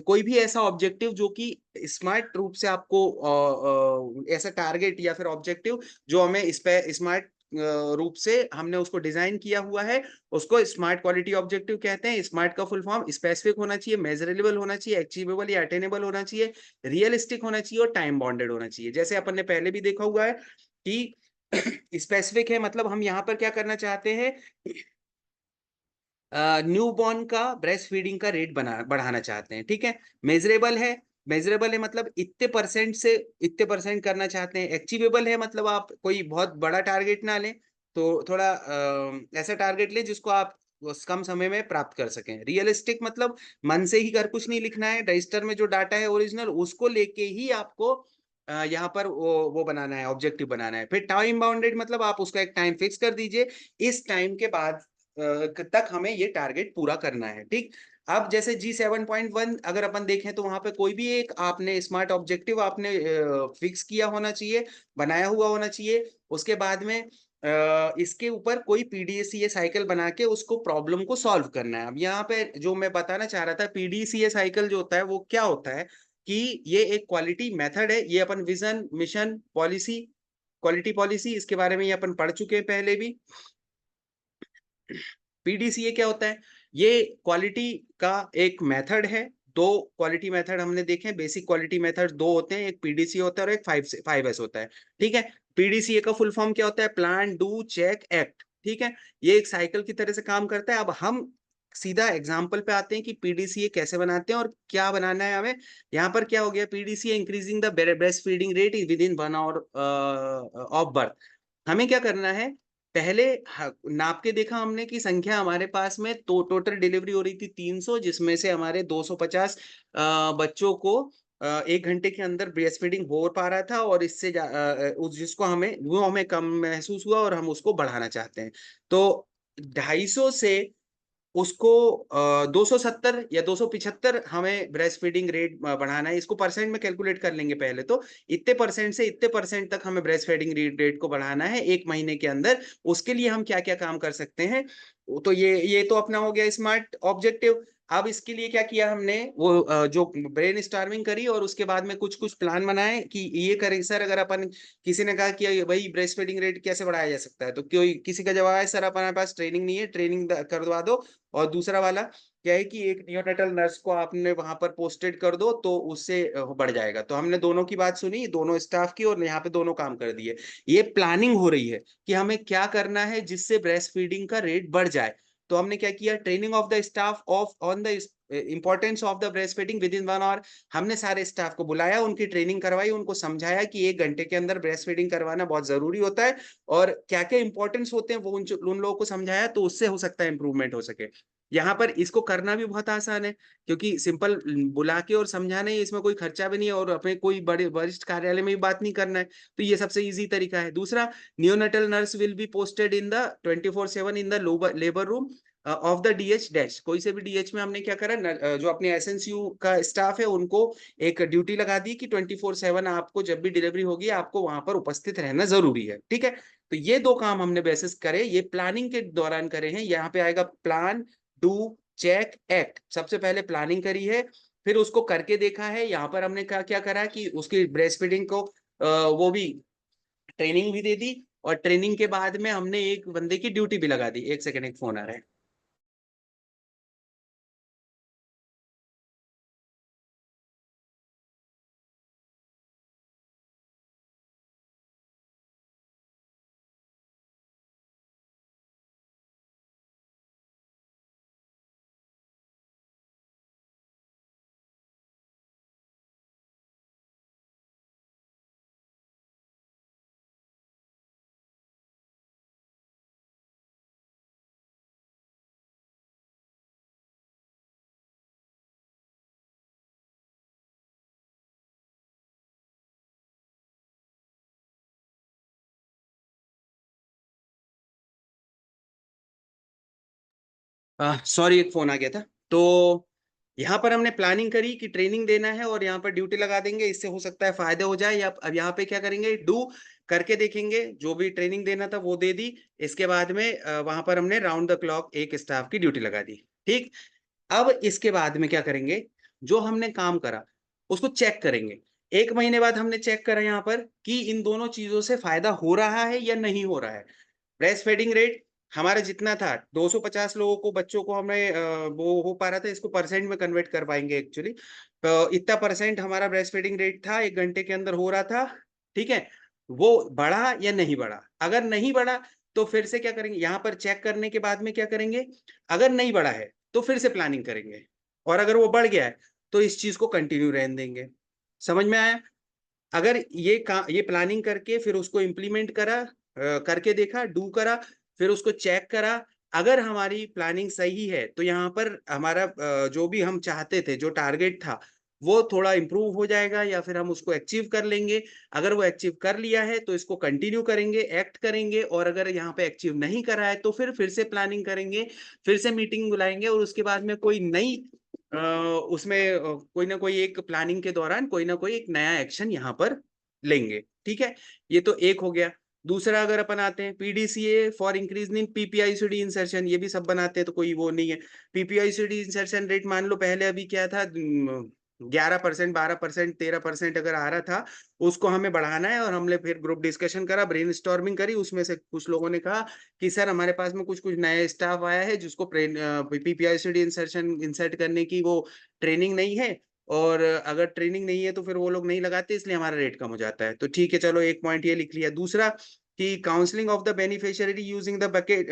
कोई भी ऐसा ऑब्जेक्टिव जो कि स्मार्ट रूप से आपको ऐसा टारगेट या फिर ऑब्जेक्टिव जो हमें स्मार्ट रूप से हमने उसको डिजाइन किया हुआ है, उसको स्मार्ट क्वालिटी ऑब्जेक्टिव कहते हैं। स्मार्ट का फुल फॉर्म स्पेसिफिक होना चाहिए, मेजरेबल होना चाहिए, अचीवेबल या अटेनेबल होना चाहिए, रियलिस्टिक होना चाहिए और टाइम बाउंडेड होना चाहिए। जैसे अपन ने पहले भी देखा हुआ है कि स्पेसिफिक है, मतलब हम यहाँ पर क्या करना चाहते हैं, न्यूबॉर्न का ब्रेस्ट फीडिंग का रेट बढ़ाना चाहते हैं, ठीक है। मेजरेबल है, मेजरेबल है मतलब इतने परसेंट से इतने परसेंट करना चाहते हैं। अचीवेबल है मतलब आप कोई बहुत बड़ा टारगेट ना लें, तो थोड़ा ऐसा टारगेट लें जिसको आप उस कम समय में प्राप्त कर सकें। रियलिस्टिक मतलब मन से ही कर कुछ नहीं लिखना है, रजिस्टर में जो डाटा है ओरिजिनल उसको लेके ही आपको यहाँ पर वो बनाना है, ऑब्जेक्टिव बनाना है। फिर टाइम बाउंडेड मतलब आप उसका एक टाइम फिक्स कर दीजिए, इस टाइम के बाद तक हमें ये टारगेट पूरा करना है, ठीक। अब जैसे G7.1 अगर अपन देखें तो वहां पे कोई भी एक आपने स्मार्ट ऑब्जेक्टिव आपने फिक्स किया होना चाहिए, बनाया हुआ होना चाहिए। उसके बाद में इसके ऊपर कोई पीडीसीए साइकिल बना के उसको प्रॉब्लम को सॉल्व करना है। अब यहाँ पे जो मैं बताना चाह रहा था, पीडीसीए साइकिल जो होता है वो क्या होता है कि ये एक क्वालिटी मेथड है। ये अपन vision mission policy, quality policy, इसके बारे में ये अपन पढ़ चुके हैं पहले भी। पीडीसीए क्या होता है, ये क्वालिटी का एक मेथड है। दो क्वालिटी मेथड हमने देखे हैं, बेसिक क्वालिटी मेथड दो होते हैं, एक पीडीसीए होता है और एक 5S होता है, ठीक है। पीडीसीए का फुल फॉर्म क्या होता है, प्लान डू चेक एक्ट, ठीक है। ये एक साइकिल की तरह से काम करता है। अब हम सीधा एग्जाम्पल पे आते हैं कि पीडीसीए कैसे बनाते हैं और क्या बनाना है हमें। यहाँ पर क्या हो गया, PDCA increasing the breast feeding rate with in 1 hour of birth. हमें क्या करना है, पहले नाप के देखा हमने कि संख्या हमारे पास में तो टोटल डिलीवरी हो रही थी 300, जिसमें से हमारे 250 बच्चों को 1 घंटे के अंदर ब्रेस्ट फीडिंग हो पा रहा था, और इससे उस जिसको हमें वो हमें कम महसूस हुआ और हम उसको बढ़ाना चाहते हैं। तो 250 से उसको 270 या 275 हमें ब्रेस्ट फीडिंग रेट बढ़ाना है। इसको परसेंट में कैलकुलेट कर लेंगे पहले तो, इतने परसेंट से इतने परसेंट तक हमें ब्रेस्ट फीडिंग रेट को बढ़ाना है एक महीने के अंदर। उसके लिए हम क्या क्या काम कर सकते हैं, तो ये तो अपना हो गया स्मार्ट ऑब्जेक्टिव। अब इसके लिए क्या किया हमने, वो जो ब्रेन स्टॉर्मिंग करी और उसके बाद में कुछ कुछ प्लान बनाए कि ये करें सर। अगर अपन किसी ने कहा कि भाई ब्रेस्ट फीडिंग रेट कैसे बढ़ाया जा सकता है, तो कोई किसी का जवाब है सर हमारे पास ट्रेनिंग नहीं है, ट्रेनिंग करवा दो। और दूसरा वाला क्या है कि एक नियोनेटल नर्स को आपने वहां पर पोस्टेड कर दो तो उससे बढ़ जाएगा। तो हमने दोनों की बात सुनी, दोनों स्टाफ की, और यहाँ पे दोनों काम कर दिए। ये प्लानिंग हो रही है कि हमें क्या करना है जिससे ब्रेस्ट फीडिंग का रेट बढ़ जाए। तो हमने क्या किया, training of the staff of on the importance of the breast feeding with in 1 hour. हमने सारे स्टाफ को बुलाया, उनकी ट्रेनिंग करवाई, उनको समझाया कि 1 घंटे के अंदर ब्रेस्ट फीडिंग करवाना बहुत जरूरी होता है और क्या क्या इंपॉर्टेंस होते हैं वो उन लोगों को समझाया, तो उससे हो सकता है इंप्रूवमेंट हो सके। यहाँ पर इसको करना भी बहुत आसान है, क्योंकि सिंपल बुला के और समझाना है, इसमें कोई खर्चा भी नहीं है और अपने कोई बड़े वरिष्ठ कार्यालय में भी बात नहीं करना है। तो ये सबसे इजी तरीका है। दूसरा, neonatal nurse will be posted in the 24/7 in the labour room of the DH dash. कोई से भी डीएच में हमने क्या करा, जो अपने एसएनसीयू का स्टाफ है उनको एक ड्यूटी लगा दी कि 24/7 आपको जब भी डिलीवरी होगी आपको वहां पर उपस्थित रहना जरूरी है। ठीक है, तो ये दो काम हमने बेसिस करे, ये प्लानिंग के दौरान करे हैं। यहाँ पे आएगा प्लान, डू, चेक, एक्ट। सबसे पहले प्लानिंग करी है, फिर उसको करके देखा है। यहाँ पर हमने क्या क्या करा कि उसकी ब्रेस्ट फीडिंग को वो भी ट्रेनिंग भी दे दी, और ट्रेनिंग के बाद में हमने एक बंदे की ड्यूटी भी लगा दी। एक सेकंड, एक फोन आ रहा है। सॉरी, एक फोन आ गया था। तो यहाँ पर हमने प्लानिंग करी कि ट्रेनिंग देना है और यहाँ पर ड्यूटी लगा देंगे, इससे हो सकता है फायदे हो जाए। या अब यहाँ पे क्या करेंगे, डू करके देखेंगे। जो भी ट्रेनिंग देना था वो दे दी। इसके बाद में वहां पर हमने राउंड द क्लॉक एक स्टाफ की ड्यूटी लगा दी। ठीक, अब इसके बाद में क्या करेंगे, जो हमने काम करा उसको चेक करेंगे। 1 महीने बाद हमने चेक करा यहाँ पर कि इन दोनों चीजों से फायदा हो रहा है या नहीं हो रहा है। ब्रेस्ट फीडिंग रेट हमारा जितना था, 250 लोगों को, बच्चों को हमें वो हो पा रहा था। इसको परसेंट में कन्वर्ट कर पाएंगे एक्चुअली। तो इतना परसेंट हमारा ब्रेस्ट फीडिंग रेट था, 1 घंटे के अंदर हो रहा था। ठीक है, वो बढ़ा या नहीं बढ़ा। अगर नहीं बढ़ा तो फिर से क्या करेंगे, यहाँ पर चेक करने के बाद में क्या करेंगे, अगर नहीं बढ़ा है तो फिर से प्लानिंग करेंगे, और अगर वो बढ़ गया है तो इस चीज को कंटिन्यू रहने देंगे। समझ में आया? अगर ये प्लानिंग करके फिर उसको इम्प्लीमेंट करा, करके देखा, डू करा, फिर उसको चेक करा, अगर हमारी प्लानिंग सही है तो यहाँ पर हमारा जो भी हम चाहते थे, जो टारगेट था, वो थोड़ा इम्प्रूव हो जाएगा या फिर हम उसको अचीव कर लेंगे। अगर वो अचीव कर लिया है तो इसको कंटिन्यू करेंगे, एक्ट करेंगे। और अगर यहाँ पे अचीव नहीं करा है तो फिर से प्लानिंग करेंगे, फिर से मीटिंग बुलाएंगे, और उसके बाद में कोई नई उसमें कोई ना कोई एक प्लानिंग के दौरान कोई ना कोई एक नया एक्शन यहाँ पर लेंगे। ठीक है, ये तो एक हो गया। दूसरा, अगर अपन आते हैं PDCA for increase in PPICD insertion, ये भी सब बनाते हैं तो कोई वो नहीं है। पीपीआईसीडी इंसर्शन रेट मान लो पहले अभी क्या था, 11%, 12%, 13% अगर आ रहा था, उसको हमें बढ़ाना है। और हमने फिर ग्रुप डिस्कशन करा, ब्रेन स्टॉर्मिंग करी। उसमें से कुछ लोगों ने कहा कि सर हमारे पास में कुछ कुछ नया स्टाफ आया है जिसको पीपीआईसीडी इंसर्शन इंसर्ट करने की वो ट्रेनिंग नहीं है, और अगर ट्रेनिंग नहीं है तो फिर वो लोग नहीं लगाते, इसलिए हमारा रेट कम हो जाता है। तो ठीक है, चलो एक पॉइंट ये लिख लिया। दूसरा, कि counselling of the beneficiary using the bucket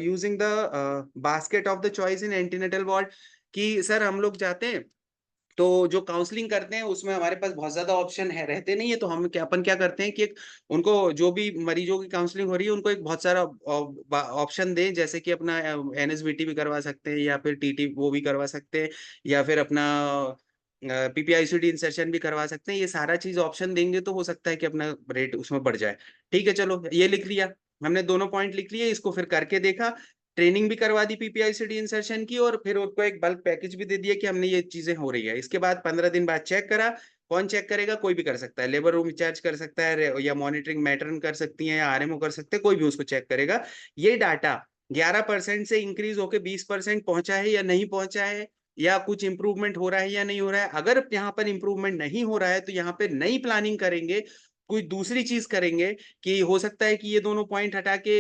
using the basket of the choice in antenatal ward. कि सर हम लोग जाते हैं तो जो काउंसलिंग करते हैं उसमें हमारे पास बहुत ज्यादा ऑप्शन है रहते नहीं है, तो हम क्या अपन क्या करते हैं कि एक उनको, जो भी मरीजों की काउंसलिंग हो रही है, उनको एक बहुत सारा ऑप्शन दें। जैसे कि अपना एनएसबीटी भी करवा सकते हैं, या फिर टीटी वो भी करवा सकते हैं, या फिर अपना पीपीआईसीडी इंसर्शन भी करवा सकते हैं। ये सारा चीज ऑप्शन देंगे तो हो सकता है कि अपना रेट उसमें बढ़ जाए। ठीक है, चलो ये लिख लिया हमने, दोनों पॉइंट लिख लिए। इसको फिर करके देखा, ट्रेनिंग भी करवा दी पीपीआईसीटी इंसर्शन की, और फिर उनको एक बल्क पैकेज भी दे दिया कि हमने ये चीजें हो रही है। इसके बाद 15 दिन बाद चेक करा। कौन चेक करेगा? कोई भी कर सकता है, लेबर रूम इंचार्ज कर सकता है, या मॉनिटरिंग मैट्रन कर सकती है, या आरएमओ कर सकते हैं, कोई भी उसको चेक करेगा। ये डाटा 11% से इंक्रीज होकर 20% पहुंचा है या नहीं पहुंचा है, या कुछ इंप्रूवमेंट हो रहा है या नहीं हो रहा है। अगर यहाँ पर इंप्रूवमेंट नहीं हो रहा है तो यहाँ पे नई प्लानिंग करेंगे, कोई दूसरी चीज करेंगे। कि हो सकता है कि ये दोनों पॉइंट हटा के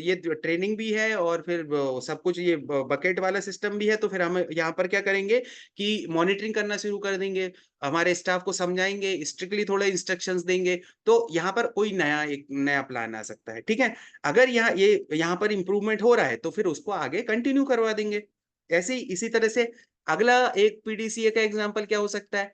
ये ट्रेनिंग भी है और फिर सब कुछ ये बकेट वाला सिस्टम भी है, तो फिर हम यहाँ पर क्या करेंगे कि मॉनिटरिंग करना शुरू कर देंगे, हमारे स्टाफ को समझाएंगे, स्ट्रिक्टली थोड़ा इंस्ट्रक्शंस देंगे। तो यहाँ पर कोई एक नया प्लान आ सकता है। ठीक है, अगर यहाँ पर इंप्रूवमेंट हो रहा है तो फिर उसको आगे कंटिन्यू करवा देंगे। ऐसे ही इसी तरह से अगला एक पीडीसीए का एग्जांपल क्या हो सकता है?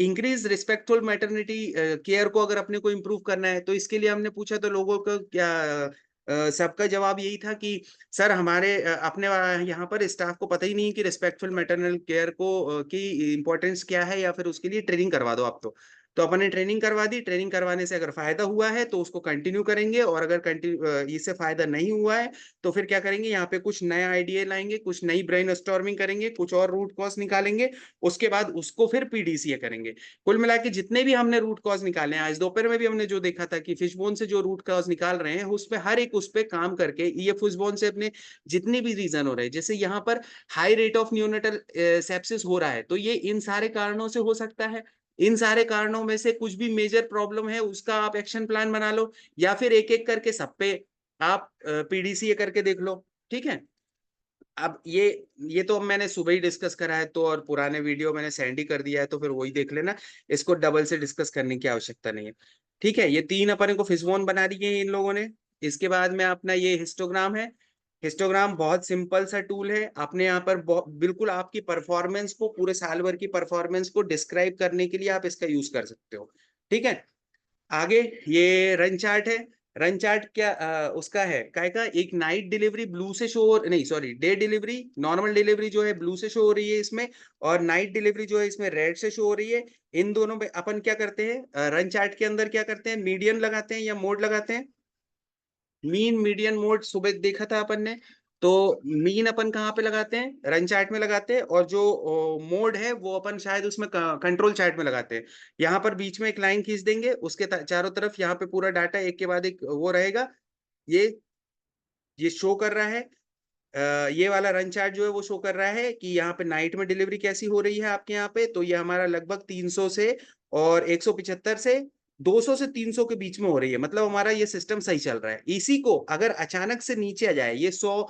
इंक्रीज रिस्पेक्टफुल मैटरनिटी केयर को अगर अपने को इम्प्रूव करना है, तो इसके लिए हमने पूछा तो लोगों को क्या सबका जवाब यही था कि सर हमारे अपने यहाँ पर स्टाफ को पता ही नहीं कि रिस्पेक्टफुल मैटरनल केयर को की इम्पोर्टेंस क्या है, या फिर उसके लिए ट्रेनिंग करवा दो आप। तो अपन ने ट्रेनिंग करवा दी। ट्रेनिंग करवाने से अगर फायदा हुआ है तो उसको कंटिन्यू करेंगे, और अगर इससे फायदा नहीं हुआ है तो फिर क्या करेंगे, यहाँ पे कुछ नया आइडिया लाएंगे, कुछ नई ब्रेन स्टॉर्मिंग करेंगे, कुछ और रूट कॉज निकालेंगे। उसके बाद उसको फिर पीडीसीए करेंगे। कुल मिला के जितने भी हमने रूट कॉज निकाले हैं, आज दोपहर में भी हमने जो देखा था कि फिशबोन से जो रूट कॉज निकाल रहे हैं, उस पे हर एक उस पे काम करके ये फिशबोन से अपने जितने भी रीजन हो रहे हैं, जैसे यहाँ पर high rate of neonatal sepsis हो रहा है, तो ये इन सारे कारणों से हो सकता है। इन सारे कारणों में से कुछ भी मेजर प्रॉब्लम है उसका आप एक्शन प्लान बना लो, या फिर एक एक करके सब पे आप पीडीसीए करके देख लो। ठीक है, अब ये तो मैंने सुबह ही डिस्कस करा है, तो और पुराने वीडियो मैंने सेंड ही कर दिया है, तो फिर वही देख लेना। इसको डबल से डिस्कस करने की आवश्यकता नहीं है। ठीक है, ये तीन अपन को फिशबोन बना दिए हैं इन लोगों ने। इसके बाद में अपना ये हिस्टोग्राम है। हिस्टोग्राम बहुत सिंपल सा टूल है, अपने यहाँ पर बिल्कुल आपकी परफॉर्मेंस को, पूरे साल भर की परफॉर्मेंस को डिस्क्राइब करने के लिए आप इसका यूज कर सकते हो। ठीक है, आगे ये रन चार्ट है। रन चार्ट क्या उसका है काय का, एक नाइट डिलीवरी ब्लू से शो, नहीं sorry, day delivery, normal delivery जो है ब्लू से शो हो रही है इसमें, और नाइट डिलीवरी जो है इसमें रेड से शो हो रही है। इन दोनों में अपन क्या करते हैं, रन चार्ट के अंदर क्या करते हैं, मीडियन लगाते हैं या मोड लगाते हैं। मीन मीडियन मोड सुबह देखा था अपन ने। तो मीन अपन कहाँ पे लगाते हैं, रन चार्ट में लगाते हैं, और जो मोड है वो अपन शायद उसमें कंट्रोल चार्ट में लगाते हैं। यहाँ पर बीच में एक लाइन खींच देंगे, उसके चारों तरफ यहाँ पे पूरा डाटा एक के बाद एक वो रहेगा। ये ये शो कर रहा है, ये वाला रन चार्ट जो है वो शो कर रहा है कि यहाँ पे नाइट में डिलीवरी कैसी हो रही है आपके यहाँ पे। तो ये हमारा लगभग 300 से और 175 से 200 से 300 के बीच में हो रही है, मतलब हमारा ये सिस्टम सही चल रहा है। इसी को अगर अचानक से नीचे आ जाए, ये 100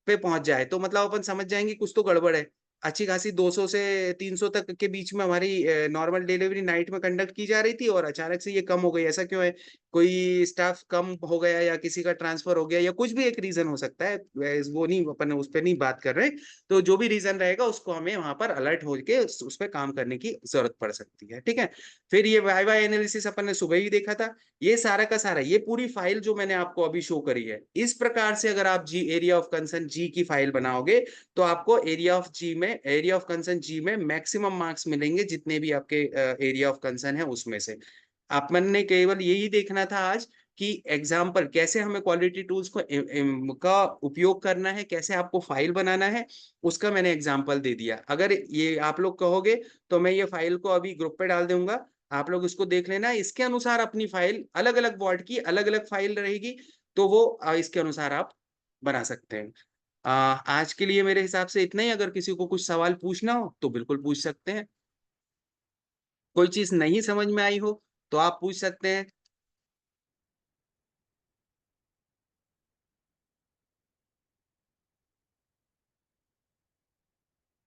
पे पहुंच जाए, तो मतलब अपन समझ जाएंगे कुछ तो गड़बड़ है। अच्छी खासी 200 से 300 तक के बीच में हमारी नॉर्मल डिलीवरी नाइट में कंडक्ट की जा रही थी, और अचानक से ये कम हो गई, ऐसा क्यों है? कोई स्टाफ कम हो गया, या किसी का ट्रांसफर हो गया, या कुछ भी एक रीजन हो सकता है, वो नहीं, अपन उस पर नहीं बात कर रहे। तो जो भी रीजन रहेगा उसको हमें वहां पर अलर्ट होके उस पर काम करने की जरूरत पड़ सकती है। ठीक है, फिर ये वाई वाई एनालिसिस अपन ने सुबह ही देखा था। ये सारा का सारा, ये पूरी फाइल जो मैंने आपको अभी शो करी है, इस प्रकार से अगर आप जी एरिया ऑफ कंसर्न जी की फाइल बनाओगे, तो आपको एरिया ऑफ कंसर्न जी में मैक्सिमम मार्क्स मिलेंगे, जितने भी आपके एरिया ऑफ कंसर्न है उसमें से। अपन ने केवल यही देखना था आज कि एग्जाम्पल कैसे हमें क्वालिटी टूल्स का उपयोग करना है, कैसे आपको फाइल बनाना है, उसका मैंने एग्जाम्पल दे दिया। अगर ये आप लोग कहोगे तो मैं ये फाइल को अभी ग्रुप पे डाल दूंगा, आप लोग इसको देख लेना। इसके अनुसार अपनी फाइल अलग अलग बोर्ड की अलग अलग फाइल रहेगी, तो वो इसके अनुसार आप बना सकते हैं। आज के लिए मेरे हिसाब से इतना ही। अगर किसी को कुछ सवाल पूछना हो तो बिल्कुल पूछ सकते हैं। कोई चीज नहीं समझ में आई हो तो आप पूछ सकते हैं।